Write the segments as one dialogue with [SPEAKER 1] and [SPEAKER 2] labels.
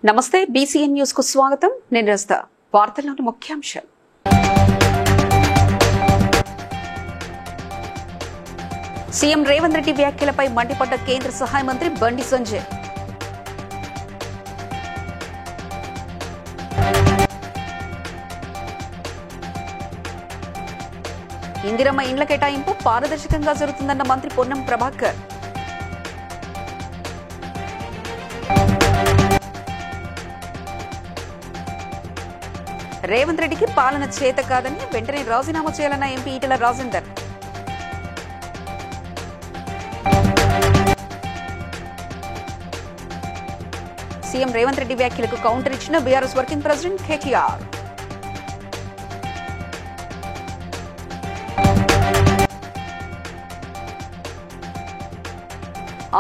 [SPEAKER 1] నమస్తే BCN news కు స్వాగతం. నేను రస్తా. వార్తల్లోని ముఖ్యాంశాలు. సీఎం రేవంత్ రెడ్డి వ్యాఖ్యలపై మండిపడ్డ కేంద్ర సహాయ మంత్రి బండి సంజయ్. ఇందిరమ్మ ఇండ్ల కేటాయింపు పారదర్శకంగా జరుగుతుందన్న మంత్రి పొన్నం ప్రభాకర్. రేవంత్ రెడ్డికి పాలన చేత కాదని వెంటనే రాజీనామా చేయాలన్న ఎంపీ ఈటెల రాజేందర్. సీఎం రేవంత్ రెడ్డి వ్యాఖ్యలకు కౌంటర్ ఇచ్చిన BRS working president KTR.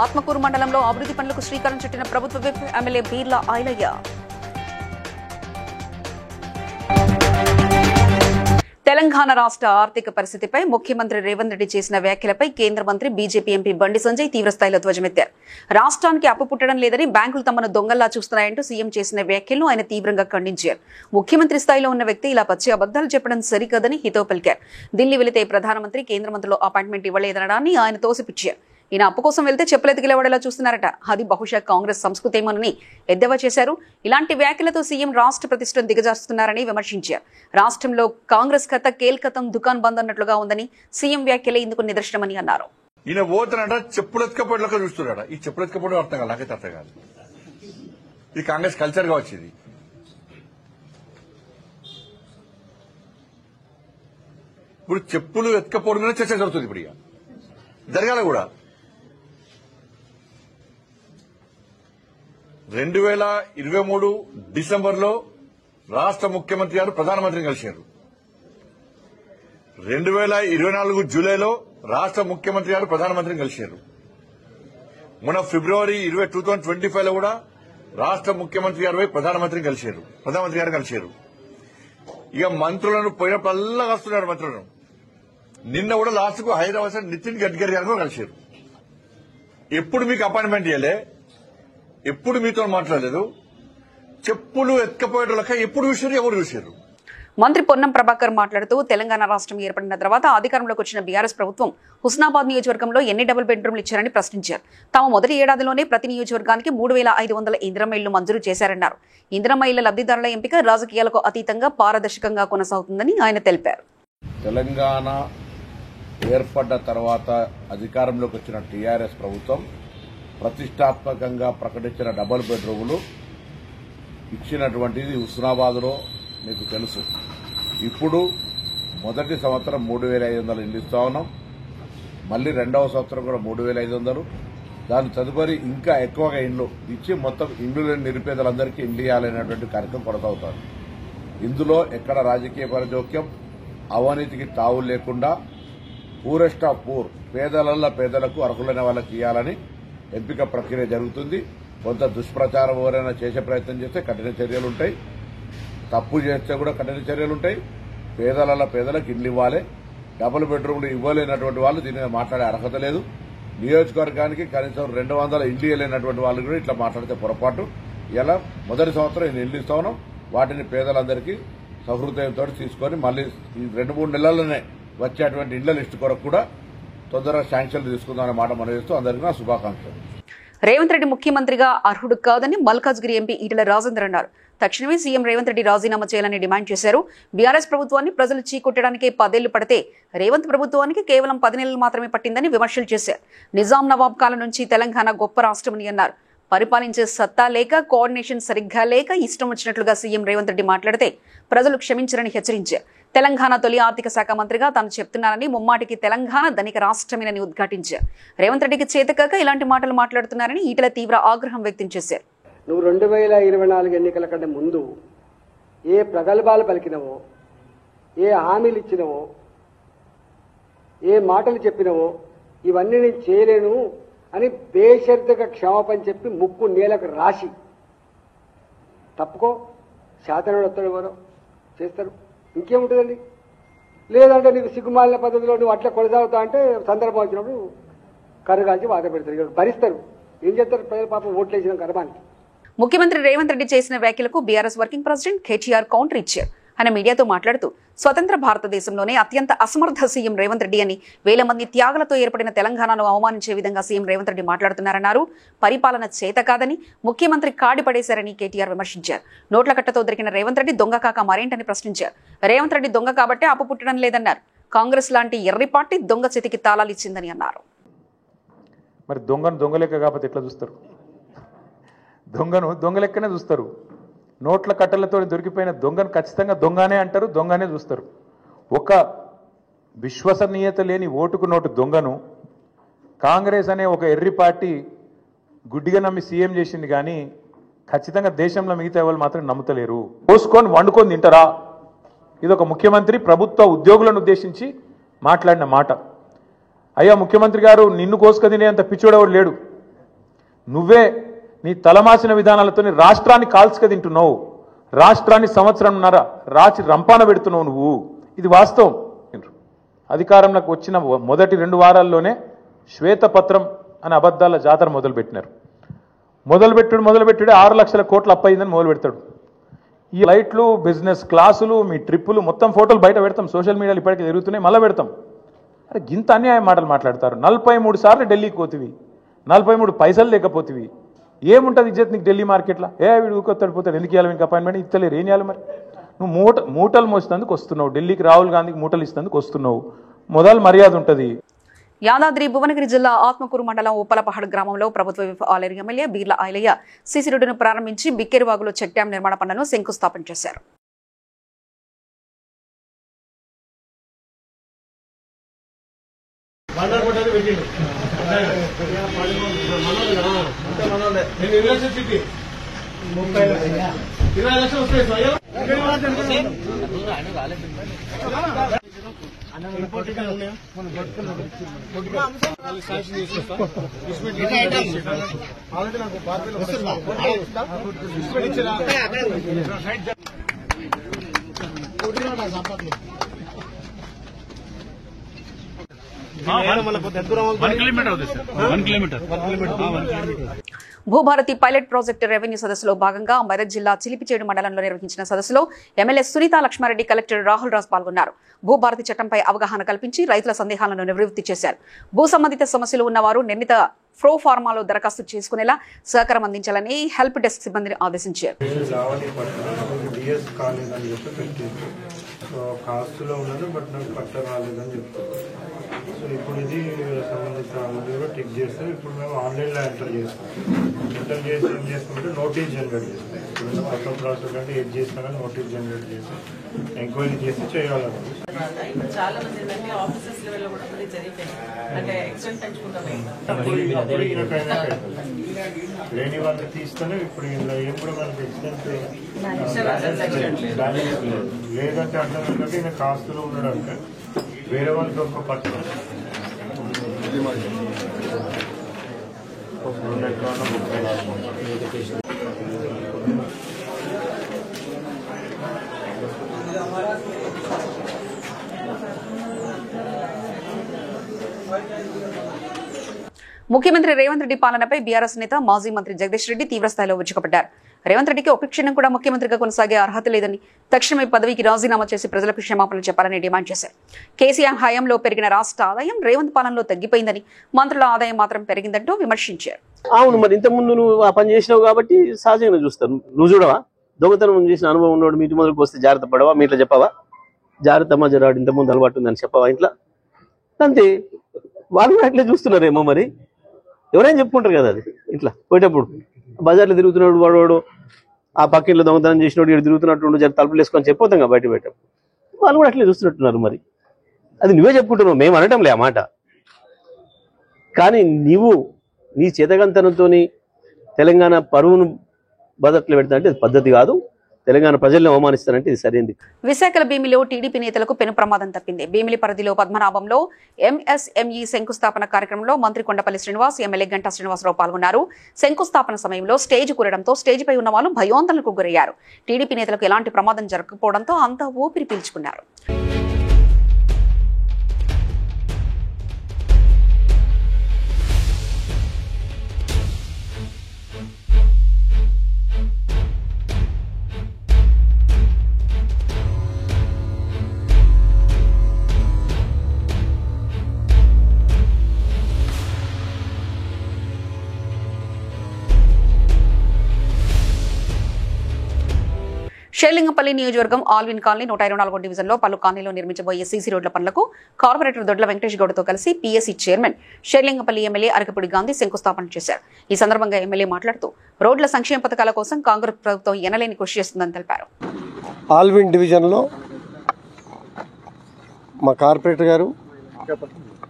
[SPEAKER 1] Atmakur మండలంలో అభివృద్ధి పనులకు శ్రీకారం చుట్టిన ప్రభుత్వ విప్ ఎమ్మెల్యే బీర్లా ఐలయ్య. తెలంగాణ రాష్ట్ర ఆర్థిక పరిస్థితిపై ముఖ్యమంత్రి రేవంత్ రెడ్డి చేసిన వ్యాఖ్యలపై కేంద్ర మంత్రి బీజేపీ ఎంపీ బండి సంజయ్ తీవ్రస్థాయిలో ధ్వజమెత్తారు. రాష్ట్రానికి అప్పు పుట్టడం లేదని బ్యాంకులు తమను దొంగల్లా చూస్తున్నాయంటూ సీఎం చేసిన వ్యాఖ్యలను ఆయన తీవ్రంగా ఖండించారు. ముఖ్యమంత్రి స్థాయిలో ఉన్న వ్యక్తి ఇలా పచ్చి అబద్దాలు చెప్పడం సరికాదని హితవు పలికారు. ఢిల్లీ వెళితే ప్రధానమంత్రి కేంద్ర మంత్రులు అపాయింట్మెంట్ ఇవ్వలేదనడాన్ని ఆయన తోసిపుచ్చారు. ఈయన అప్పు కోసం వెళ్తే చెప్పులెతికిలవడేలా చూస్తున్నారట. అది బహుశా కాంగ్రెస్ సంస్కృతేమోనని ఎద్దేవా చేశారు. ఇలాంటి వ్యాఖ్యలతో సీఎం రాష్ట్ర ప్రతిష్టను దిగజారుస్తున్నారని విమర్శించారు. రాష్ట్రంలో కాంగ్రెస్ కథ కేల్కతం దుకాన్ బంద్ అన్నట్లుగా ఉందని సీఎం వ్యాఖ్యలే ఇందుకు నిదర్శనమని అన్నారు.
[SPEAKER 2] ఈయన పోతానంట చెప్పులెత్తుకపోయేలాగా చూస్తున్నాడు. ఈ చెప్పులెత్తుకపోవడం అర్థం కాదు, నాకైతే అర్థం కాదు. ఇది కాంగ్రెస్ కల్చర్ గా వచ్చింది. ఇప్పుడు చెప్పులు ఎత్తుకపోవడం మీద చర్చ జరుగుతుంది. ఇప్పుడు ఇక జరగాల కూడా 2023 డిసెంబర్లో రాష్ట్ర ముఖ్యమంత్రి గారు ప్రధానమంత్రిని కలిశారు. 2024 జూలైలో రాష్ట్ర ముఖ్యమంత్రి గారు ప్రధానమంత్రిని కలిశారు. మొన్న ఫిబ్రవరి 2025 లో కూడా రాష్ట్ర ముఖ్యమంత్రి గారు ప్రధానమంత్రి గారు కలిశారు. ఇక మంత్రులను పోయినప్పుడల్లా వస్తున్నారు. మంత్రులను నిన్న కూడా లాస్ట్ కు హైదరాబాద్ నితిన్ గడ్కరీ గారు కలిశారు. ఎప్పుడు మీకు అపాయింట్మెంట్ ఇవ్వలే, ఎప్పుడు మీతో మాట్లాడలేదు. చెప్పులు ఎత్తుకపోయేటోళ్ళక ఎప్పుడు చూశారు, ఎవరు చూశారు?
[SPEAKER 1] మంత్రి పొన్నం ప్రభాకర్ మాట్లాడుతూ తెలంగాణ రాష్ట్రం ఏర్పడిన తర్వాత అధికారంలోకి వచ్చిన బీఆర్ఎస్ ప్రభుత్వం హుస్నాబాద్ నియోజకవర్గంలో ఎన్ని డబుల్ బెడ్రూమ్లు ఇచ్చారని ప్రశ్నించారు. తాము మొదటి ఏడాదిలోనే ప్రతి నియోజకవర్గానికి 3500 ఇందిరమ్మ ఇళ్లు మంజూరు చేశారన్నారు. ఇందిరమ్మ ఇళ్ల లబ్దిదారుల ఎంపిక రాజకీయాలకు అతీతంగా పారదర్శకంగా కొనసాగుతుందని ఆయన తెలిపారు.
[SPEAKER 3] తెలంగాణ ఏర్పడ్డ తర్వాత అధికారంలోకి వచ్చిన టీఆర్ఎస్ ప్రభుత్వం ప్రతిష్టాత్మకంగా ప్రకటించిన డబుల్ బెడ్రూములు ఇచ్చినటువంటిది హుస్నాబాద్లో మీకు తెలుసు. ఇప్పుడు మొదటి సంవత్సరం 3500 ఇళ్లు ఇస్తా ఉన్నాం. మళ్లీ రెండవ సంవత్సరం కూడా 3500. దాని తదుపరి ఇంకా ఎక్కువగా ఇండ్లు ఇచ్చి మొత్తం ఇండ్లు లేని నిరుపేదలందరికీ ఇండ్లు ఇవ్వాలనేటువంటి కార్యక్రమం కొనసాగుతారు. ఇందులో ఎక్కడ రాజకీయ పరజోక్యం, అవినీతికి తావు లేకుండా పూరెస్ట్ ఆఫ్ పూర్ పేదలకు అర్హులైన వాళ్ళకి ఇవ్వాలని ఎంపిక ప్రక్రియ జరుగుతుంది. కొంత దుష్ప్రచారం ఎవరైనా చేసే ప్రయత్నం చేస్తే కఠిన చర్యలుంటాయి. తప్పు చేస్తే కూడా కఠిన చర్యలుంటాయి. పేదలకు ఇల్లు ఇవ్వాలి. డబుల్ బెడ్రూమ్లు ఇవ్వలేనటువంటి వాళ్ళు దీని మీద మాట్లాడే అర్హత లేదు. నియోజకవర్గానికి కనీసం 200 ఇల్లు ఇవ్వలేనటువంటి వాళ్ళు కూడా ఇట్లా మాట్లాడితే పొరపాటు. ఇలా మొదటి సంవత్సరం ఇల్లు ఇస్తా ఉన్నాం. వాటిని పేదలందరికీ సహృదయంతో తీసుకొని మళ్లీ ఈ 2-3 నెలల్లోనే వచ్చేటువంటి ఇళ్ల లిస్టు కొరకు కూడా తొందరగా శాంక్షన్లు తీసుకుందామనే మాట మనం చేస్తూ అందరికీ నా శుభాకాంక్షలు.
[SPEAKER 1] రేవంత్ రెడ్డి ముఖ్యమంత్రిగా అర్హుడు కాదని మల్కాజ్గిరి ఎంపీ ఈటెల రాజేందర్ అన్నారు. తక్షణమే సీఎం రేవంత్ రెడ్డి రాజీనామా చేయాలని డిమాండ్ చేశారు. బీఆర్ఎస్ ప్రభుత్వాన్ని ప్రజలు చీకొట్టడానికే 10 ఏళ్లు పడితే రేవంత్ ప్రభుత్వానికి కేవలం 10 నెలలు మాత్రమే పట్టిందని విమర్శలు చేశారు. నిజాం నవాబ్ కాలం నుంచి తెలంగాణ గొప్ప రాష్ట్రమని అన్నారు. పరిపాలించే సత్తా లేక, కోఆర్డినేషన్ సరిగ్గా లేక ఇష్టం వచ్చినట్లుగా సీఎం రేవంత్ రెడ్డి మాట్లాడితే ప్రజలు క్షమించరని హెచ్చరించారు. తెలంగాణ తొలి ఆర్థిక శాఖ మంత్రిగా తాను చెప్తున్నానని, ముమ్మాటికి తెలంగాణ ధనిక రాష్ట్రమేనని ఉద్ఘాటించారు. రేవంత్ రెడ్డికి చేతకాక ఇలాంటి మాటలు మాట్లాడుతున్నారని ఈటెల తీవ్ర ఆగ్రహం వ్యక్తం చేశారు.
[SPEAKER 4] నువ్వు 2024 ఎన్నికల కంటే ముందు ఏ ప్రగల్భాలు పలికినవో, ఏ హామీలు ఇచ్చినవో, ఏ మాటలు చెప్పినవో ఇవన్నీ నేను చేయలేను అని బేషరతుగా క్షమాపణ చెప్పి ముక్కు నేలకు రాసి తప్పుకో. శాతనుడు వస్తాడు, ఎవరో చేస్తారు, ఇంకేముంటుందండి. లేదంటే నీకు సిగ్గుమాలిన పద్ధతిలో నువ్వు అట్లా కొనసాగుతా అంటే సందర్భం వచ్చినప్పుడు కరుగాల్చి బాధ పెడతారు, భరిస్తారు. ఏం చేస్తారు ప్రజలు పాపం ఓట్లు వేసిన గర్భానికి.
[SPEAKER 1] ముఖ్యమంత్రి రేవంత్ రెడ్డి చేసిన వ్యాఖ్యలకు BRS working president KTR counter ఇచ్చారు. ఆయన మీడియాతో మాట్లాడుతూ స్వతంత్ర భారతదేశంలోనే అత్యంత అసమర్థ సీఎం రేవంత్ రెడ్డి అని, వేల మంది త్యాగాలతో ఏర్పడిన తెలంగాణను అవమానించే విధంగా సీఎం రేవంత్ రెడ్డి మాట్లాడుతున్నారన్నారు. పరిపాలన చేత కాదని ముఖ్యమంత్రి కాడిపడేశారని కేటీఆర్ విమర్శించారు. నోట్ల కట్టతో దొరికిన రేవంత్ రెడ్డి దొంగ కాక మరేంటని ప్రశ్నించారు. రేవంత్ రెడ్డి దొంగ కాబట్టే అప్పు పుట్టడం లేదన్నారు. కాంగ్రెస్ లాంటి ఎర్రి పార్టీ దొంగ చేతికి తాళాలు ఇచ్చిందని అన్నారు.
[SPEAKER 5] మరి దొంగ లెక్క కాకపోతే ఎట్లా చూస్తారు? దొంగను దొంగ లెక్కనే చూస్తారు. నోట్ల కట్టలతో దొరికిపోయిన దొంగను ఖచ్చితంగా దొంగనే అంటారు, దొంగనే చూస్తారు. ఒక విశ్వసనీయత లేని ఓటుకు నోటు దొంగను కాంగ్రెస్ అనే ఒక ఎర్రి పార్టీ గుడ్డిగా నమ్మి సీఎం చేసింది. కానీ ఖచ్చితంగా దేశంలో మిగతా వాళ్ళు మాత్రం నమ్ముతలేరు. పోసుకొని వండుకొని తింటారా? ఇది ఒక ముఖ్యమంత్రి ప్రభుత్వ ఉద్యోగులను ఉద్దేశించి మాట్లాడిన మాట. అయ్యా ముఖ్యమంత్రి గారు, నిన్ను కోసుక తినేంత పిచ్చోడెవడు లేడు. నువ్వే నీ తలమాసిన విధానాలతో రాష్ట్రాన్ని కాల్చుక తింటున్నావు. రాష్ట్రాన్ని సంవత్సరంన్నర రాచి రంపాన పెడుతున్నావు నువ్వు. ఇది వాస్తవం. అధికారంలోకి వచ్చిన మొదటి 2 వారాల్లోనే శ్వేతపత్రం అనే అబద్ధాల జాతర మొదలుపెట్టినారు. మొదలుపెట్టుడే 6 లక్షల కోట్ల అప్పు అయిందని మొదలు పెడతాడు. ఈ లైట్లు, బిజినెస్ క్లాసులు, మీ ట్రిప్పులు మొత్తం ఫోటోలు బయట పెడతాం. సోషల్ మీడియాలో ఇప్పటికీ తిరుగుతున్నాయి, మళ్ళీ పెడతాం. అరే గింత అన్యాయం మాటలు మాట్లాడతారు. 43 సార్లు ఢిల్లీకి పోతివి, 43 పైసలు లేకపోతివి. ఏముంటుంది ఇజ్జత్ నీకు ఢిల్లీ మార్కెట్లో? వీడు ఊకొత్తాడు పోతాడు, ఎందుకు ఇవ్వాలి మీకు అపాయింట్మెంట్? ఇస్తలేరు, ఏం చేయాలి మరి? నువ్వు మూటలు మోసేందుకు వస్తున్నావు, ఢిల్లీకి రాహుల్ గాంధీకి మూటలు ఇస్తేందుకు వస్తున్నావు. మొదలు మర్యాద ఉంటుంది.
[SPEAKER 1] యాదాద్రి భువనగిరి జిల్లా ఆత్మకూరు మండలం ఉప్పలపహాడ్ గ్రామంలో ప్రభుత్వ ఆలేరు ఎమ్మెల్యే బీర్ల ఐలయ్య సీసీ రోడ్డును ప్రారంభించి బిక్కేరువాగులో చెక్ డ్యాం నిర్మాణ పనులను శంకుస్థాపన చేశారు. భూభారతి పైలట్ ప్రాజెక్టు రెవెన్యూ సదస్సులో భాగంగా మెదక్ జిల్లా చిలిపిచేడు మండలంలో నిర్వహించిన సదస్సులో ఎమ్మెల్యే సునీత లక్ష్మారెడ్డి, కలెక్టర్ రాహుల్ రాజ్ పాల్గొన్నారు. భూభారతి చట్టంపై అవగాహన కల్పించి రైతుల సందేహాలను నివృత్తి చేశారు. భూ సంబంధిత సమస్యలు ఉన్నవారు నిర్ణీత ప్రో ఫార్మాలో దరఖాస్తు చేసుకునేలా సహకారం అందించాలని హెల్ప్ డెస్క్ సిబ్బందిని ఆదేశించారు.
[SPEAKER 6] కాస్ట్లో ఉన్నది బట్ నాకు పట్ట రాలేదని చెప్తాను. సో ఇప్పుడు ఇది సంబంధిత కూడా టిక్ చేస్తాం. ఇప్పుడు మేము ఆన్లైన్లో ఎంటర్ చేస్తాం. ఎంటర్ చేసి ఏం చేసుకుంటే నోటీస్ జనరేట్ చేస్తాం. ఇప్పుడు కొత్త ప్రాసెస్ అంటే ఏది చేసినా నోటీస్ జనరేట్ చేసి ఎంక్వైరీ చేసి చేయాలి.
[SPEAKER 7] చాలా మంది ఏంటంటే ఆఫీసెస్ లెవెల్లో కూడా కొన్ని జరిగిపోయింది. అంటే ఎక్స్టెంట్ పెంచుకుంటాం.
[SPEAKER 6] అప్పుడు ఈయనకైనా లేని వాళ్ళు తీస్తేనే ఇప్పుడు ఇందులో ఏం కూడా మనకి ఎక్స్టెంట్ బ్యాలెన్స్ లేదు. లేదంటే అర్థం ఏంటంటే ఈయన కాస్తులో ఉన్నాడంటే వేరే వాళ్ళకి ఒక పట్టు
[SPEAKER 1] ముఖ్యమంత్రి రేవంత్ రెడ్డి పాలనపై బీఆర్ఎస్ నేత మాజీ మంత్రి జగదీష్ రెడ్డి తీవ్రస్థాయిలో విరుచుకుపడ్డారు. రేవంత్ రెడ్డికి ఒక క్షణం కూడా ముఖ్యమంత్రిగా కొనసాగే అర్హత లేదని, తక్షణమే పదవికి రాజీనామా చేసి ప్రజలకు క్షమాపణలు చెప్పాలని డిమాండ్ చేశారు. కేసీఆర్ హయాంలో పెరిగిన రాష్ట్ర ఆదాయం రేవంత్ పాలనలో తగ్గిపోయిందని, మంత్రుల ఆదాయం మాత్రం పెరిగిందంటూ విమర్శించారు.
[SPEAKER 8] అవును, మరి ఇంతకుముందు నువ్వు ఆ పని చేసినావు కాబట్టి సహజంగా చూస్తారు. నువ్వు చూడవా? దొంగతనం చేసిన అనుభవం ఉన్నాడు, మీ ఇంటి మొదలుకు వస్తే జాగ్రత్త పడవా? మీ ఇట్లా చెప్పవా? జాగ్రత్త మజరాడు ఇంతకుముందు అలవాటు ఉందని చెప్పవా ఇంట్లో? అంతే, వాళ్ళు అట్లే చూస్తున్నారేమో. మరి ఎవరైనా చెప్పుకుంటారు కదా అది. ఇట్లా పోయేటప్పుడు బజార్లో తిరుగుతున్నాడు వాడు, ఆ పక్కింట్లో దొంగతనం చేసినోడు ఇక్కడ తిరుగుతున్నట్టు జర తలుపులు వేసుకొని చెప్పొద్దాం కదా బయట పెట్టాం. వాళ్ళు కూడా అట్లే చూస్తున్నట్టున్నారు. మరి అది నువ్వే చెప్పుకుంటున్నావు, మేము అనటంలే ఆ మాట. కానీ నీవు నీ చేతగంతనంతో తెలంగాణ పరువును బదట్లో పెడతా అంటే అది పద్ధతి కాదు. తెలంగాణ ప్రజల్ని అవమానిస్తారంటే ఇది సరైనది.
[SPEAKER 1] విశాఖల భీమిలో టీడీపీ నేతలకు పెను ప్రమాదం తప్పింది. భీమిలి పరిధిలో పద్మనాభంలో ఎంఎస్ఎంఈ శంకుస్థాపన కార్యక్రమంలో మంత్రి కొండపల్లి శ్రీనివాస్, ఎమ్మెల్యే గంటా శ్రీనివాసరావు పాల్గొన్నారు. శంకుస్థాపన సమయంలో స్టేజ్ కూరడంతో స్టేజిపై ఉన్న వాళ్ళు భయోందనలకు గురయ్యారు. టీడీపీ నేతలకు ఎలాంటి ప్రమాదం జరగకపోవడంతో అంతా ఊపిరి పీల్చుకున్నారు. షేర్లింగంపల్లి నియోజకవర్గం ఆల్విన్ కాలనీ 124వ డివిజన్లో పలు కాలనీలో నిర్మించబోయే సీసీ రోడ్ల పనులకు కార్పొరేటర్ దొడ్ల వెంకటేష్ గౌడ్తో కలిసి PSC chairman Serilingampally MLA Arekapudi Gandhi శంకుస్థాపన చేశారు. ఈ సందర్భంగా ఎమ్మెల్యే మాట్లాడుతూ రోడ్ల సంక్షేమ పథకాల కోసం కాంగ్రెస్ ప్రభుత్వం ఎనలేని కృషి చేస్తుందని తెలిపారు.
[SPEAKER 9] ఆల్విన్ డివిజన్లో మా కార్పొరేటర్ గారు,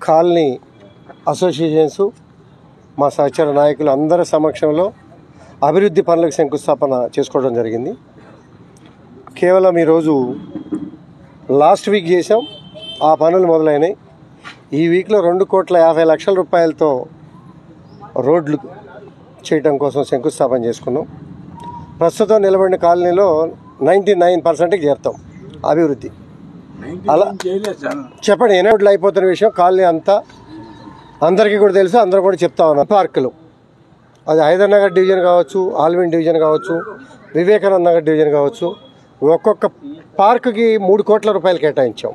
[SPEAKER 9] కాలనీ అసోసియేషన్స్, మా సహచర నాయకులు అందరి సమక్షంలో అభివృద్ధి పనులకు శంకుస్థాపన చేసుకోవడం జరిగింది. కేవలం ఈరోజు లాస్ట్ వీక్ చేసాం, ఆ పనులు మొదలైనాయి. ఈ వీక్లో 2,50,00,000 రూపాయలతో రోడ్లు చేయడం కోసం శంకుస్థాపన చేసుకున్నాం. ప్రస్తుతం నిలబడిన కాలనీలో 99%కి చేరుతాం అభివృద్ధి. అలా చెప్పండి, ఎన్ని రోడ్లు అయిపోతున్న విషయం కాలనీ అంతా అందరికీ కూడా తెలుసు, అందరూ కూడా చెప్తా ఉన్నారు. పార్కులు, అది హైదర్నగర్ డివిజన్ కావచ్చు, ఆల్విన్ డివిజన్ కావచ్చు, వివేకానంద నగర్ డివిజన్ కావచ్చు, ఒక్కొక్క పార్కుకి 3 కోట్ల రూపాయలు కేటాయించాం.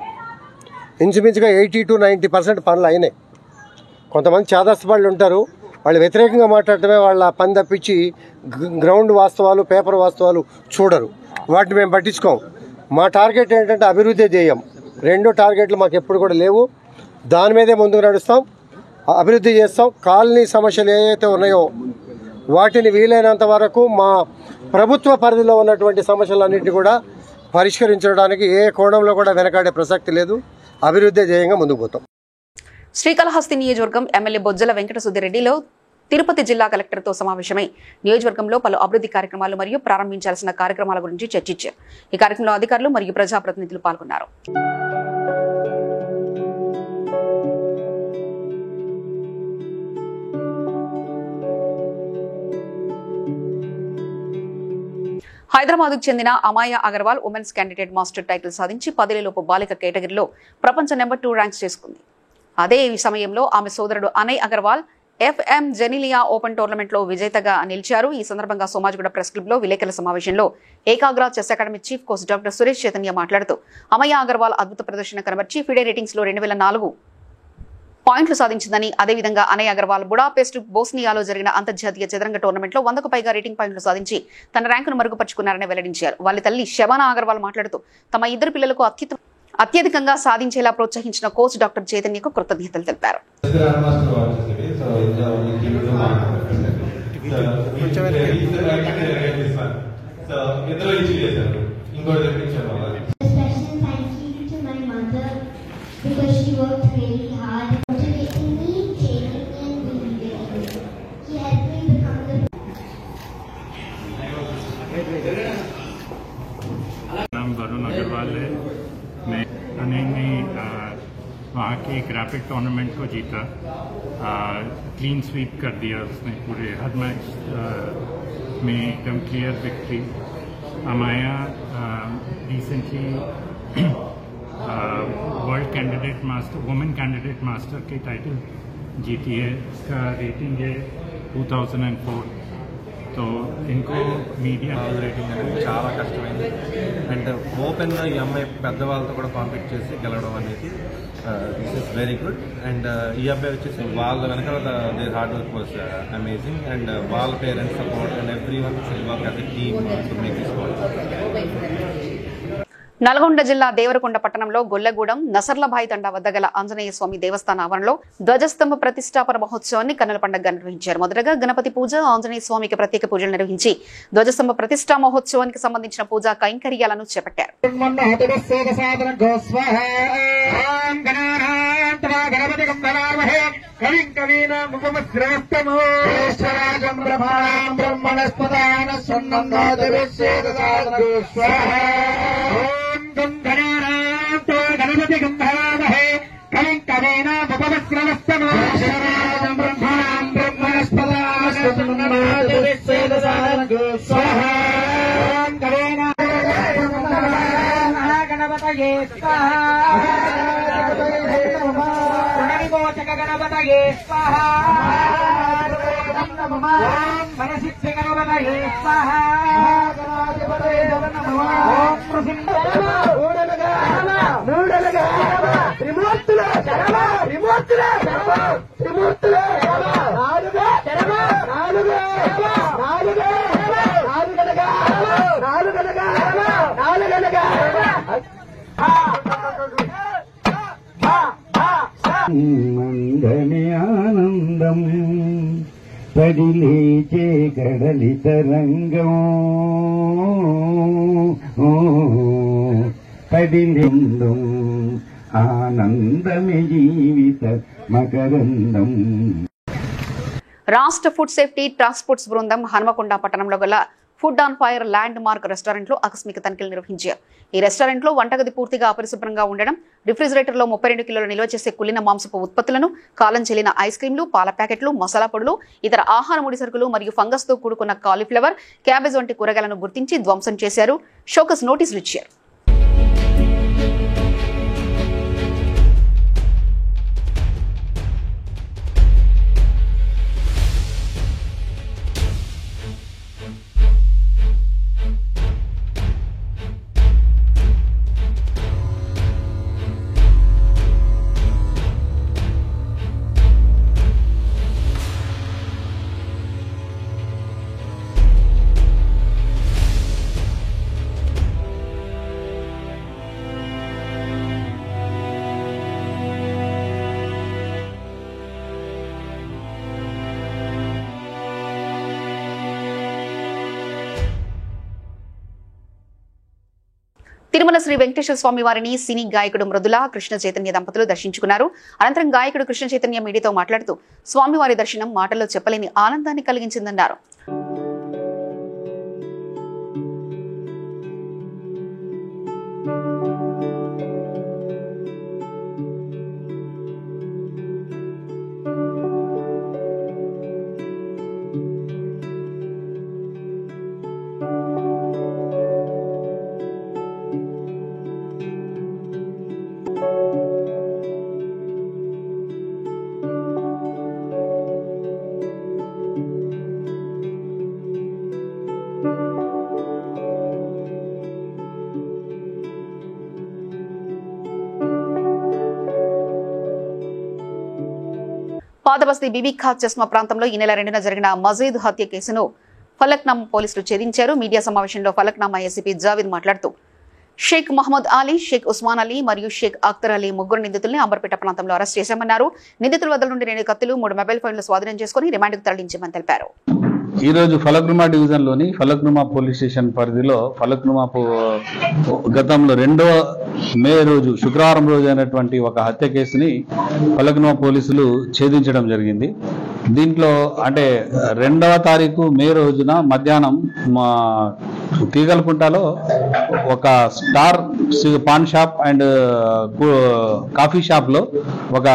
[SPEAKER 9] ఇంచుమించుగా 80 to 90% పనులు అయినాయి. కొంతమంది చాదస్తపళ్ళు ఉంటారు, వాళ్ళు వ్యతిరేకంగా మాట్లాడటమే వాళ్ళ పని తప్పించి గ్రౌండ్ వాస్తవాలు, పేపర్ వాస్తవాలు చూడరు. వాటిని మేము పట్టించుకోం. మా టార్గెట్ ఏంటంటే అభివృద్ధి చేయం. 2 టార్గెట్లు మాకు ఎప్పుడు కూడా లేవు. దాని మీదే ముందుకు నడుస్తాం, అభివృద్ధి చేస్తాం. కాలనీ సమస్యలు ఏవైతే ఉన్నాయో వాటిని వీలైనంత వరకు మా ప్రభుత్వ పరిధిలో ఉన్నటువంటి సమస్యలన్నింటినీ కూడా పరిష్కరించడానికి ఏ కోణంలో కూడా వెనకాడే ప్రసక్తి లేదు. అభివృద్ధి ధ్యేయంగా ముందుకు పోతాం.
[SPEAKER 1] శ్రీకాళహస్తి నియోజకవర్గం ఎమ్మెల్యే బొజ్జల వెంకట సుధిరెడ్డిలో తిరుపతి జిల్లా కలెక్టర్తో సమావేశమై నియోజకవర్గంలో పలు అభివృద్ధి కార్యక్రమాలు మరియు ప్రారంభించాల్సిన కార్యక్రమాల గురించి చర్చించారు. ఈ కార్యక్రమంలో అధికారులు మరియు ప్రజాప్రతినిధులు పాల్గొన్నారు. హైదరాబాద్కు చెందిన Amaya Agarwal women's candidate master title సాధించి 10 బాలిక కేటగిరీలో ప్రపంచ నెంబర్ 2 ర్యాంక్స్ చేసుకుంది. అదే సమయంలో ఆమె సోదరుడు అనయ్ అగర్వాల్ FM జెనిలియా ఓపెన్ టోర్నమెంట్లో విజేతగా నిలిచారు. ఈ సందర్భంగా సోమాజిగూడ ప్రెస్ క్లబ్ లో విలేకరుల సమావేశంలో Ekagra chess academy chief coach doctor Suresh Chaitanya మాట్లాడుతూ అమయ్య అగర్వాల్ అద్భుత ప్రదర్శన కనబర్చి ఫిడే రేటింగ్స్ లో 2004 పాయింట్లు సాధించిందని, అదేవిధంగా అనయ్ అగర్వాల్ బుడాపెస్ట్ బోస్నియాలో జరిగిన అంతర్జాతీయ చదరంగ టోర్నమెంట్లో 100కు పైగా రేటింగ్ పాయింట్లు సాధించి తన ర్యాంకును మరుగుపరుచుకున్నారని వెల్లడించారు. వాళ్ళ తల్లి శబానా అగర్వాల్ మాట్లాడుతూ తమ ఇద్దరు పిల్లలకు అత్యధికంగా సాధించేలా ప్రోత్సహించిన కోచ్ డాక్టర్ చైతన్యకు కృతజ్ఞతలు తెలిపారు.
[SPEAKER 10] Because she worked really hard, motivating me, training me, and believing in me. He helped me become the.
[SPEAKER 11] नाम वरुण अग्रवाल है. मैं ने वहाँ के एक रैपिड टूर्नामेंट को जीता, क्लीन स्वीप कर दिया उसने पूरे हर मैच में, एकदम clear victory. Amaya recently world candidate master, women candidate master के टाइटल जीती है. इसका रेटिंग है 2004. तो इनको मीडिया
[SPEAKER 12] రేటింగ్ అనేది చాలా కష్టమైంది. అండ్ ఓపెన్గా ఈ అమ్మాయి పెద్దవాళ్ళతో కూడా కాంపీట్ చేసి గెలవడం అనేది this is very good. And ఈ అబ్బాయి వచ్చేసి వాళ్ళ వెనకాల their hard work was amazing. And వాళ్ళ parents support and everyone work as a team to make this work.
[SPEAKER 1] Nalgonda జిల్లా దేవరకొండ పట్టణంలో గొల్లగూడెం నసర్లభాయి తండా వద్ద గల ఆంజనేయ స్వామి దేవస్థాన ఆవరణలో ధ్వజస్తంభ ప్రతిష్టాపన మహోత్సవాన్ని కన్నుల పండుగగా నిర్వహించారు. మొదటగా గణపతి పూజ, ఆంజనేయ స్వామికి ప్రత్యేక పూజలు నిర్వహించి ధ్వజస్తంభ ప్రతిష్టా మహోత్సవానికి సంబంధించిన పూజా కైంకర్యాలను చేపట్టారు.
[SPEAKER 13] गणपति गंधरामहे कलिं कवेन उपवस्त्रवस्तमो शराजं ब्रह्मणां ब्रह्मणस्पदानस्पदमनादिविश्वेदसादनगो स्वाहा कवेन गणपतये स्वाहा प्रणविमोचक गणपतये स्वाहा मनसिद्धि गणपतये स्वाहा
[SPEAKER 14] మంగని ఆనందం పడిలేచే కడలి తరంగం పడిలిందం ఆనందమే జీవిత మకరందం.
[SPEAKER 1] రాష్ట్ర ఫుడ్ సేఫ్టీ టాస్క్ ఫోర్స్ బృందం హనుమకొండ పట్టణంలో గల food on fire land mark restaurant లో ఆకస్మిక తనిఖీలు నిర్వహించారు. ఈ రెస్టారెంట్ లో వంటగది పూర్తిగా అపరిశుభ్రంగా ఉండడం, రిఫ్రిజిరేటర్ లో 32 కిలోల నిల్వ చేసే కుళ్ళిన మాంసపు ఉత్పత్తులను, కాలం చెల్లిన ఐస్ క్రీంలు, పాల ప్యాకెట్లు, మసాలా పొడులు, ఇతర ఆహార ముడి సరుకులు మరియు ఫంగస్ తో కూడుకున్న కాలీఫ్లవర్, క్యాబేజ్ వంటి కూరగాయలను గుర్తించి ధ్వంసం చేశారు. షోకస్ నోటీసులు ఇచ్చారు. తిరుమల శ్రీ వెంకటేశ్వర స్వామి వారిని సినీ గాయకుడు మృదుల, కృష్ణ చైతన్య దంపతులు దర్శించుకున్నారు. అనంతరం గాయకుడు కృష్ణ చైతన్య మీడియాతో మాట్లాడుతూ స్వామివారి దర్శనం మాటల్లో చెప్పలేని ఆనందాన్ని కలిగించిందన్నారు. పాదబస్తీ బీబీ ఖాద్ చస్మా ప్రాంతంలో ఈ నెల 2న జరిగిన మజీద్ హత్య కేసును ఫలక్నామా పోలీసులు ఛేదించారు. మీడియా సమావేశంలో ఫలక్నామా ఏసీపీ జావేద్ మాట్లాడుతూ షేక్ మహమ్మద్ అలీ, షేక్ ఉస్మాన్ అలీ మరియు షేక్ అఖ్తర్ అలీ ముగ్గురు నిందితుల్ని అంబర్పేట ప్రాంతంలో అరెస్ట్ చేశామన్నారు. నిందితుల వద్ద నుండి 2 కత్తులు, 3 మొబైల్ ఫోన్లు స్వాధీనం చేసుకుని రిమాండ్కు తరలించామని తెలిపారు.
[SPEAKER 15] ఈ రోజు ఫలక్నుమా డివిజన్లోని ఫలక్నుమా పోలీస్ స్టేషన్ పరిధిలో ఫలక్నుమా గతంలో 2వ మే రోజు శుక్రవారం రోజు అయినటువంటి ఒక హత్య కేసుని ఫలక్నుమా పోలీసులు ఛేదించడం జరిగింది. దీంట్లో అంటే 2వ తారీఖు మే రోజున మధ్యాహ్నం మా తీగలకుంటలో ఒక star pan shop and coffee shop లో ఒక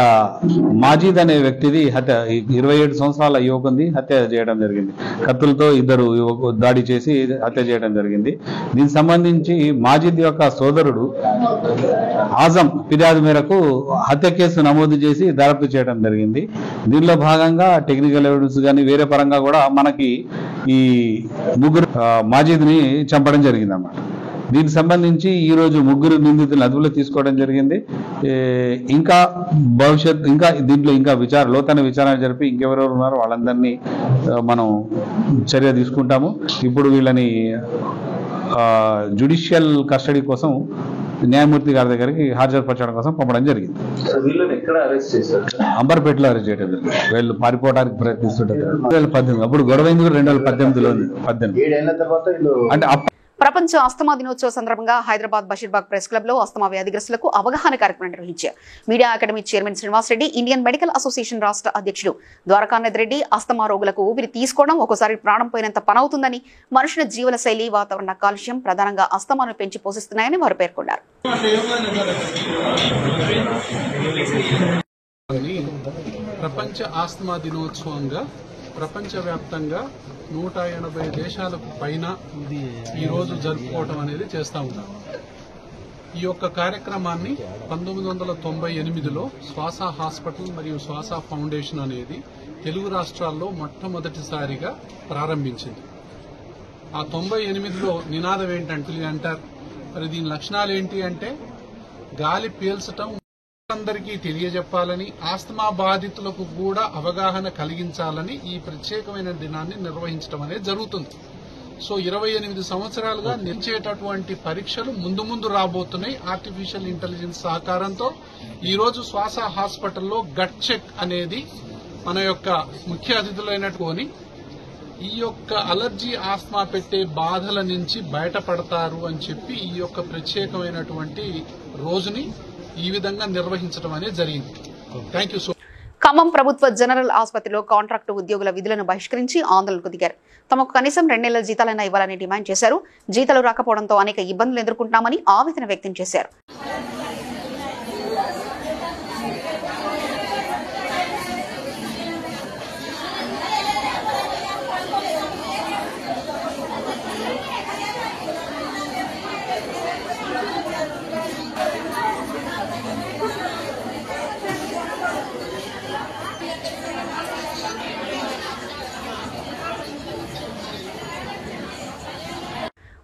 [SPEAKER 15] మాజీద్ అనే వ్యక్తిది హత్య 27 సంవత్సరాల యువకుని హత్య చేయడం జరిగింది. కత్తులతో 2 దాడి చేసి హత్య చేయడం జరిగింది. దీనికి సంబంధించి మాజీద్ యొక్క సోదరుడు ఆజం ఫిర్యాదు మేరకు హత్య కేసు నమోదు చేసి దర్యాప్తు చేయడం జరిగింది. దీనిలో భాగంగా టెక్నికల్ ఎవిడెన్స్ కానీ వేరే పరంగా కూడా మనకి ఈ ముగ్గురు మాజీద్ని చంపడం జరిగింది అన్నమాట. దీనికి సంబంధించి ఈ రోజు ముగ్గురు నిందితులను అదుపులో తీసుకోవడం జరిగింది. ఇంకా దీంట్లో ఇంకా లోతైన విచారణ జరిపి ఇంకెవరెవరు ఉన్నారో వాళ్ళందరినీ మనం చర్య తీసుకుంటాము. ఇప్పుడు వీళ్ళని జ్యుడిషియల్ కస్టడీ కోసం న్యాయమూర్తి గారి దగ్గరికి హాజరుపరచడం కోసం పంపడం జరిగింది. అంబర్పేటలో అరెస్ట్ చేయడం జరిగింది. వీళ్ళు పారిపోవడానికి ప్రయత్నిస్తుంటారు. 2018 అప్పుడు గొడవైంది 2018లో 18 అంటే
[SPEAKER 1] ప్రపంచ అస్తమా దినోత్సవ సందర్భంగా హైదరాబాద్ బషీర్బాగ్ ప్రెస్ క్లబ్ లో అస్తమా వ్యాధిగ్రస్తులకు అవగాహన కార్యక్రమం నిర్వహించారు. Media academy chairman Srinivas Reddy, Indian medical association రాష్ట్ర అధ్యక్షుడు ద్వారకానాథ్ రెడ్డి అస్తమా రోగులకు ఊపిరి తీసుకోవడం ఒక్కోసారి ప్రాణం పోయినంత పనవుతుందని, మనుషుల జీవన శైలి, వాతావరణ కాలుష్యం ప్రధానంగా అస్తమాను పెంచి పోషిస్తున్నాయని వారు పేర్కొన్నారు.
[SPEAKER 16] ప్రపంచ ఆస్తమా దినోత్సవంగా ప్రపంచవ్యాప్తంగా 180 దేశాలకు పైన ఈ రోజు జరుపుకోవటం అనేది చేస్తూ ఉన్నాం. ఈ యొక్క కార్యక్రమాన్ని 1998లో శ్వాస హాస్పిటల్ మరియు శ్వాస ఫౌండేషన్ అనేది తెలుగు రాష్ట్రాల్లో మొట్టమొదటిసారిగా ప్రారంభించింది. ఆ 98లో నినాదం ఏంటంటారు, మరి దీని లక్షణాలు ఏంటి అంటే గాలి పీల్చటం అందరికీ తెలియజెప్పాలని, ఆస్తమా బాధితులకు కూడా అవగాహన కలిగించాలని ఈ ప్రత్యేకమైన దినాన్ని నిర్వహించడం అనేది జరుగుతుంది. సో 28 సంవత్సరాలుగా నిలిచేటటువంటి పరీక్షలు ముందు రాబోతున్నాయి. ఆర్టిఫిషియల్ ఇంటెలిజెన్స్ సహకారంతో ఈరోజు శ్వాస హాస్పిటల్లో గట్ చెక్ అనేది మన యొక్క ముఖ్య అతిథులైనట్టుకొని ఈ యొక్క అలర్జీ ఆస్మా పెట్టే బాధల నుంచి బయటపడతారు అని చెప్పి ఈ యొక్క ప్రత్యేకమైనటువంటి రోజుని ఈ విధంగా నిర్వహించడం అనేది జరిగింది. Thank you so.
[SPEAKER 1] ఖమ్మం ప్రభుత్వ జనరల్ ఆసుపత్రిలో కాంట్రాక్టు ఉద్యోగుల విధులను బహిష్కరించి ఆందోళనకు దిగారు. తమకు కనీసం 2 నెలల జీతాలైనా ఇవ్వాలని డిమాండ్ చేశారు. జీతాలు రాకపోవడంతో అనేక ఇబ్బందులు ఎదుర్కొంటున్నామని ఆవేదన వ్యక్తం చేశారు.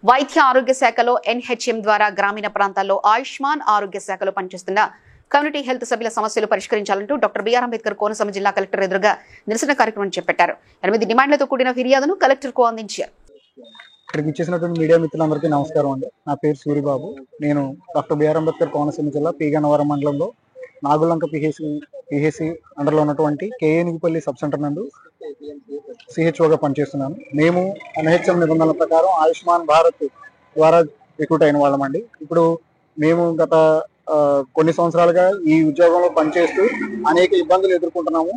[SPEAKER 1] వైద్య ఆరోగ్య శాఖలో ఎన్హెచ్ఎం ద్వారా గ్రామీణ ప్రాంతాల్లో ఆయుష్మాన్ ఆరోగ్య శాఖలో పనిచేస్తున్న కమ్యూనిటీ హెల్త్ సభ్యుల సమస్యలు పరిష్కరించాలంటూ డాక్టర్ బిఆర్ అంబేద్కర్ కోనసీమ జిల్లా కలెక్టర్ ఎదురుగా నిరసన కార్యక్రమం చేపట్టారు. 8 డిమాండ్లతో కూడిన ఫిర్యాదును కలెక్టర్కు అందించారు.
[SPEAKER 17] ఇక్కడికి ఇచ్చేసినటువంటి మీడియా మిత్రులందరికీ నమస్కారం అండి. నా పేరు సూరిబాబు. నేను డాక్టర్ బిఆర్ అంబేద్కర్ కోనసీమ జిల్లా పి గన్నవరం మండలంలో నాగులంక పిహెసి అండర్లో ఉన్నటువంటి కేఏనిగిపల్లి సబ్ సెంటర్ నందు సిహెచ్ఓగా పనిచేస్తున్నాను. మేము ఎన్హెచ్ఎం నిబంధనల ప్రకారం ఆయుష్మాన్ భారత్ ద్వారా రిక్రూట్ అయిన వాళ్ళమండి. ఇప్పుడు మేము గత కొన్ని సంవత్సరాలుగా ఈ ఉద్యోగంలో పనిచేస్తూ అనేక ఇబ్బందులు ఎదుర్కొంటున్నాము.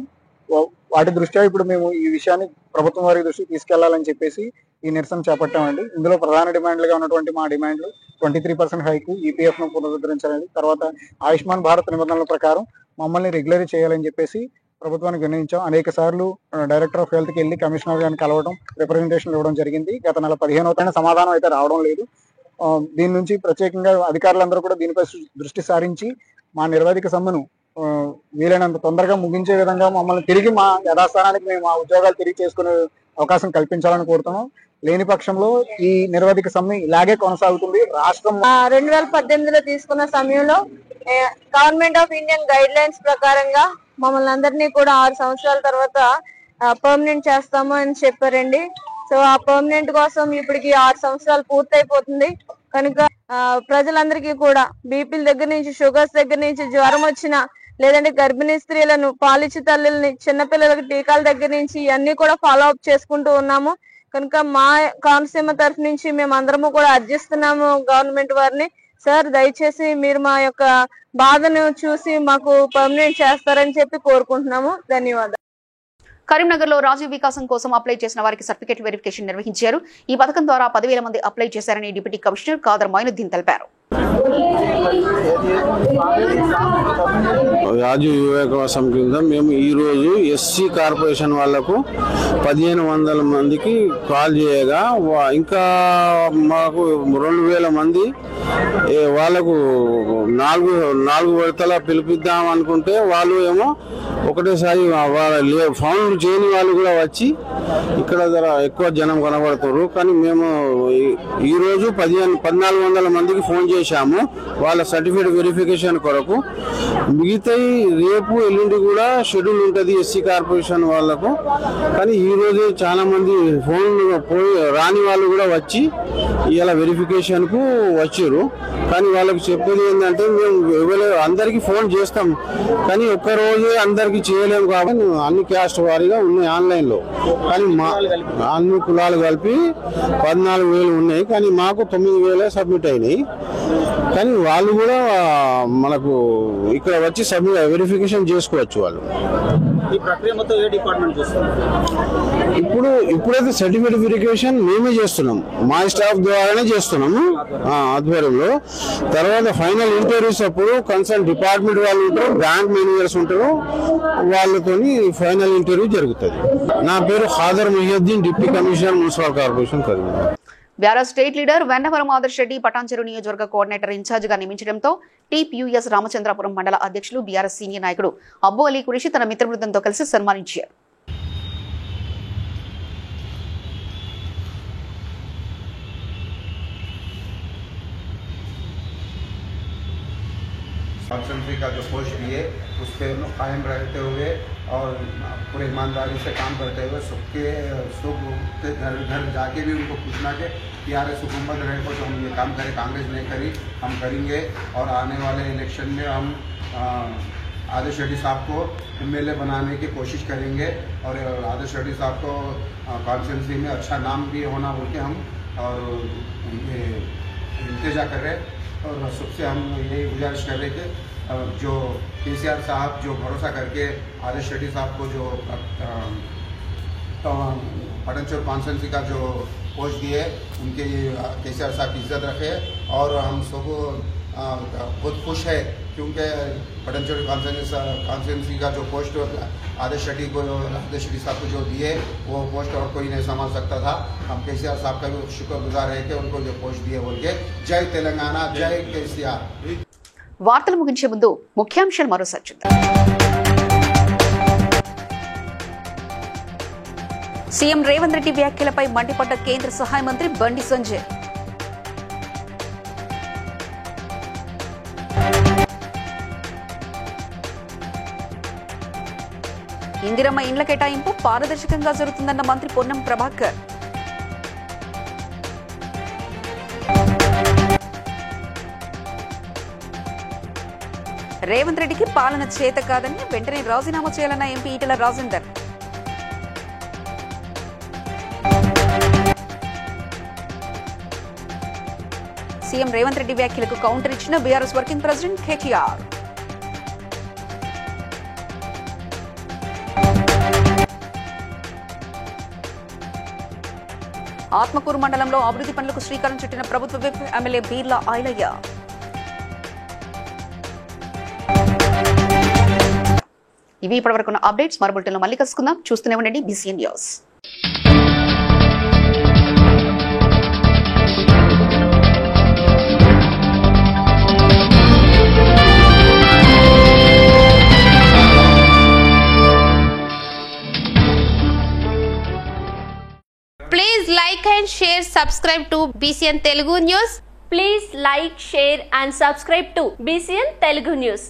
[SPEAKER 17] వాటి దృష్ట్యా ఇప్పుడు మేము ఈ విషయాన్ని ప్రభుత్వం వారి దృష్టికి తీసుకెళ్లాలని చెప్పేసి ఈ నిరసన చేపట్టామండి. ఇందులో ప్రధాన డిమాండ్లుగా ఉన్నటువంటి మా డిమాండ్లు 23% హైకు, ఈపీఎఫ్ ను పునరుద్ధరించాలని, తర్వాత ఆయుష్మాన్ భారత్ నిబంధనల ప్రకారం మమ్మల్ని రెగ్యులరీ చేయాలని చెప్పేసి ప్రభుత్వానికి విన్నవించాం. అనేక సార్లు డైరెక్టర్ ఆఫ్ హెల్త్కి వెళ్ళి కమిషనర్ గారిని కలవడం, రిప్రజెంటేషన్ ఇవ్వడం జరిగింది. గత నెల 15వ సమాధానం అయితే రావడం లేదు. దీని నుంచి ప్రత్యేకంగా అధికారులందరూ కూడా దీనిపై దృష్టి సారించి మా నిర్వాధిక సమ్మెను వీలైనంత తొందరగా ముగించే విధంగా మమ్మల్ని తిరిగి మా యథాస్థానానికి మేము ఆ ఉద్యోగాలు తిరిగి చేసుకునే అవకాశం కల్పించాలని కోరుతున్నాం. లేని పక్షంలో ఈ నిర్వాధిక సమ్మె ఇలాగే కొనసాగుతుంది. రాష్ట్రం
[SPEAKER 18] 2018లో తీసుకున్న సమయంలో government of Indian guide lines ప్రకారంగా మమ్మల్ని అందరినీ కూడా 6 సంవత్సరాల తర్వాత పర్మనెంట్ చేస్తాము అని చెప్పారండి. సో ఆ పర్మనెంట్ కోసం ఇప్పటికి 6 సంవత్సరాలు పూర్తయిపోతుంది. కనుక ప్రజలందరికీ కూడా బీపీల దగ్గర నుంచి, షుగర్స్ దగ్గర నుంచి, జ్వరం వచ్చిన లేదంటే గర్భిణీ స్త్రీలను, పాలిచ్చి తల్లుల్ని, చిన్నపిల్లలకు టీకాల దగ్గర నుంచి ఇవన్నీ కూడా ఫాలో అప్ చేసుకుంటూ ఉన్నాము. కనుక మా కోనసీమ తరఫు నుంచి మేము అందరము కూడా అర్జిస్తున్నాము గవర్నమెంట్ వారిని, సార్ దయచేసి మీరు మా యొక్క బాధను చూసి మాకు పర్మనెంట్ చేస్తారని చెప్పి కోరుకుంటున్నాము. ధన్యవాదాలు.
[SPEAKER 1] కరీంనగర్లో రాజీవ్ వికాసం కోసం అప్లై చేసిన వారికి సర్టిఫికేట్ వెరిఫికేషన్ నిర్వహించారు. ఈ పథకం ద్వారా 10,000 మంది అప్లై చేశారని డిప్యూటీ కమిషనర్ ఖాదర్ మొయినుద్దీన్ తెలిపారు.
[SPEAKER 19] రాజీవ్ వికాసం కింద మేము ఈరోజు ఎస్సీ కార్పొరేషన్ వాళ్లకు 1,500 మందికి కాల్ చేయగా ఇంకా మాకు 2,000 మంది వాళ్ళకు 4 విడతల పిలిపిద్దాం అనుకుంటే వాళ్ళు ఏమో ఒకటేసారి ఫౌండ్ చేయని వాళ్ళు కూడా వచ్చి ఇక్కడ ఎక్కువ జనం కనబడుతున్నారు. కానీ మేము ఈరోజు 1,400 మందికి ఫోన్ చేశాము వాళ్ళ సర్టిఫికేట్ వెరిఫికేషన్ కొరకు. మిగతా రేపు ఎల్లుండి కూడా షెడ్యూల్ ఉంటుంది ఎస్సీ కార్పొరేషన్ వాళ్ళకు. కానీ ఈ రోజు చాలా మంది ఫోన్ పోయి రాని వాళ్ళు కూడా వచ్చి ఇలా వెరిఫికేషన్ కు వచ్చారు. కానీ వాళ్ళకి చెప్పేది ఏంటంటే మేము అందరికి ఫోన్ చేస్తాం కానీ ఒక్క రోజే అందరికి చేయలేము కాబట్టి అన్ని క్యాస్ట్ వారీగా ఉన్నాయి ఆన్లైన్ లో. కానీ అన్ని కులాలు కలిపి 14,000 ఉన్నాయి. కానీ మాకు 9,000 సబ్మిట్ అయినాయి. కానీ వాళ్ళు కూడా మనకు ఇక్కడ వచ్చి వెరిఫికేషన్ చేసుకోవచ్చు. వాళ్ళు
[SPEAKER 20] ఈ ప్రక్రియ మొత్తం ఏ డిపార్ట్మెంట్ చేస్తారు?
[SPEAKER 19] ఇప్పుడైతే సర్టిఫికేట్ వెరిఫికేషన్ మేమే చేస్తున్నాం, మా స్టాఫ్ ద్వారానే చేస్తున్నాము ఆధ్వర్యంలో. తర్వాత ఫైనల్ ఇంటర్వ్యూస్ అప్పుడు కన్సర్న్ డిపార్ట్మెంట్ వాళ్ళు ఉంటారు, బ్యాంక్ మేనేజర్స్ ఉంటారు, వాళ్ళతో ఫైనల్ ఇంటర్వ్యూ జరుగుతుంది. నా పేరు Khader Moinuddin, deputy commissioner municipal corporation Karimnagar.
[SPEAKER 1] BRS state leader Vennavaram Adarsh Reddy Patancheru నియోజకవర్గ కోఆర్డినేటర్ ఇన్ఛార్జ్ గా నియమించడంతో టీప్ యూఎస్ రామచంద్రాపురం మండల అధ్యక్షులు బీఆర్ఎస్ సీనియర్ నాయకుడు అబ్బు అలీ కురేషి తన మిత్రబృందంతో కలిసి సన్మానించారు.
[SPEAKER 21] काउंसिल का जो पोस्ट दिए उस पर कायम रहते हुए और पूरे ईमानदारी से काम करते हुए सुख के घर घर जाके भी उनको पूछना कि TRS हुकूमत रहे को जो हम ये काम करें, कांग्रेस नहीं करी, हम करेंगे और आने वाले इलेक्शन में हम आदिश रेड्डी साहब को MLA बनाने की कोशिश करेंगे और आदिश रेड्डी साहब को कॉन्स्टिट्यूंसी में अच्छा नाम भी होना बोल के हम और इंतजार कर रहे हैं। और सबसे हम यही गुजारिश कर रहे कि जो KCR साहब जो भरोसा करके आदिश रेड्डी साहब को जो पटनचोर कॉन्स्टिट्यूंसी का जो पोस्ट दिए उनके KCR साहब की इज्जत रखे। और हम सब बहुत खुश है क्योंकि पटनचोर कॉन्स्टिट्यूंसी का जो पोस्ट आदिश रेड्डी साहब को जो दिए वो पोस्ट और कोई नहीं संभाल सकता था। हम KCR साहब का भी शुक्रगुजार है कि उनको जो पोस्ट दिए बोल के। जय तेलंगाना, जय KCR।
[SPEAKER 1] వార్తలు ముగించే ముందు ముఖ్యాంశాలు మరోసారి చూద్దాం. సీఎం రేవంత్ రెడ్డి వ్యాఖ్యలపై మండిపడ్డ కేంద్ర సహాయ మంత్రి బండి సంజయ్. ఇందిరమ్మ ఇండ్ల కేటాయింపు పారదర్శకంగా జరుగుతుందన్న మంత్రి పొన్నం ప్రభాకర్. రేవంత్ రెడ్డికి పాలన చేత కాదని వెంటనే రాజీనామా చేయాలన్న ఎంపీ ఈటెల రాజేందర్. సీఎం రేవంత్ రెడ్డి వ్యాఖ్యలకు కౌంటర్ ఇచ్చిన BRS working president KTR. Atmakur మండలంలో అభివృద్ధి పనులకు శ్రీకారం చుట్టిన ప్రభుత్వ విప్ ఎమ్మెల్యే బీర్లా ఐలయ్య. ఇవి ఇప్పటివరకున్న అప్డేట్స్. మరో బులెటిన్లో మళ్ళీ కలుసుకుందాం. చూస్తూనే ఉండండి BCN news.
[SPEAKER 2] Please like and share, subscribe to BCN Telugu News.
[SPEAKER 22] Please like, share and subscribe to BCN Telugu News.